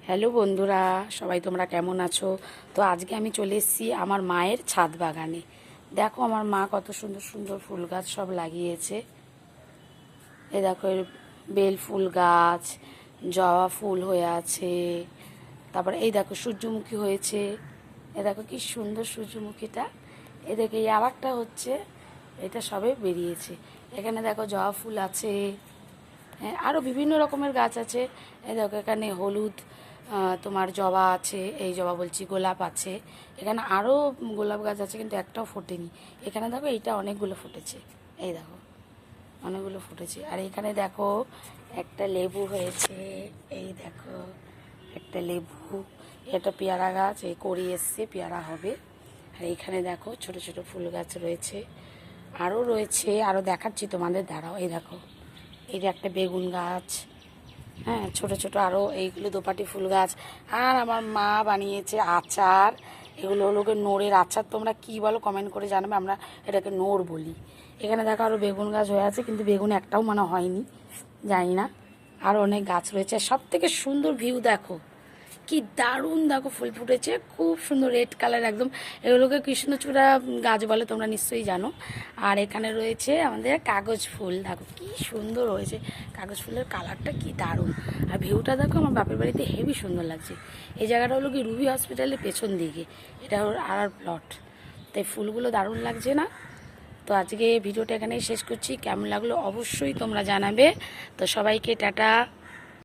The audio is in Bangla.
হ্যালো বন্ধুরা, সবাই তোমরা কেমন আছো? তো আজকে আমি চলে এসেছি আমার মায়ের ছাদ বাগানে। দেখো আমার মা কত সুন্দর সুন্দর ফুল গাছ সব লাগিয়েছে। এই দেখো এর বেল ফুল গাছ, জবা ফুল হয়ে আছে, তারপর এই দেখো সূর্যমুখী হয়েছে। এ দেখো কি সুন্দর সূর্যমুখীটা। এদিকে এই আর একটা হচ্ছে, এটা সবে বেরিয়েছে। এখানে দেখো জবা ফুল আছে। হ্যাঁ, আরও বিভিন্ন রকমের গাছ আছে। এই দেখো এখানে হলুদ তোমার জবা আছে, এই জবা বলছি গোলাপ আছে। এখানে আরও গোলাপ গাছ আছে কিন্তু একটাও ফোটেনি। এখানে দেখো এইটা অনেকগুলো ফুটেছে, এই দেখো অনেকগুলো ফুটেছে। আর এখানে দেখো একটা লেবু হয়েছে, এই দেখো একটা লেবু। এটা পেয়ারা গাছ, এই কড়ি এসছে, পেয়ারা হবে। আর এইখানে দেখো ছোট ছোট ফুল গাছ রয়েছে, আরও রয়েছে, আরও দেখাচ্ছি তোমাদের, দাঁড়াও। এই দেখো এই যে একটা বেগুন গাছ, হ্যাঁ ছোট ছোট আরও এইগুলো দোপাটি ফুল গাছ। আর আমার মা বানিয়েছে আচার, এগুলো হলো গিয়ে নোড়ের আচার। তোমরা কি বলো কমেন্ট করে জানাবে, আমরা এটাকে নোড় বলি। এখানে দেখো আরও বেগুন গাছ হয়ে আছে, কিন্তু বেগুন একটাও মনে হয়নি, জানি না। আরও অনেক গাছ রয়েছে। সব থেকে সুন্দর ভিউ দেখো, কি দারুণ দেখো ফুল ফুটেছে, খুব সুন্দর রেড কালার একদম। এগুলোকে কৃষ্ণচূড়া গাছ বলে, তোমরা নিশ্চয়ই জানো। আর এখানে রয়েছে আমাদের কাগজ ফুল, দেখো কি সুন্দর হয়েছে। কাগজ ফুলের কালারটা কি দারুণ। আর ভিউটা দেখো আমার বাপের বাড়িতে হেভি সুন্দর লাগছে। এই জায়গাটা হলো কি রুবি হসপিটালের পেছন দিকে, এটা হলো আর প্লট। তাই ফুলগুলো দারুণ লাগছে না? তো আজকে ভিডিওটা এখানেই শেষ করছি। কেমন লাগলো অবশ্যই তোমরা জানাবে। তো সবাইকে টাটা।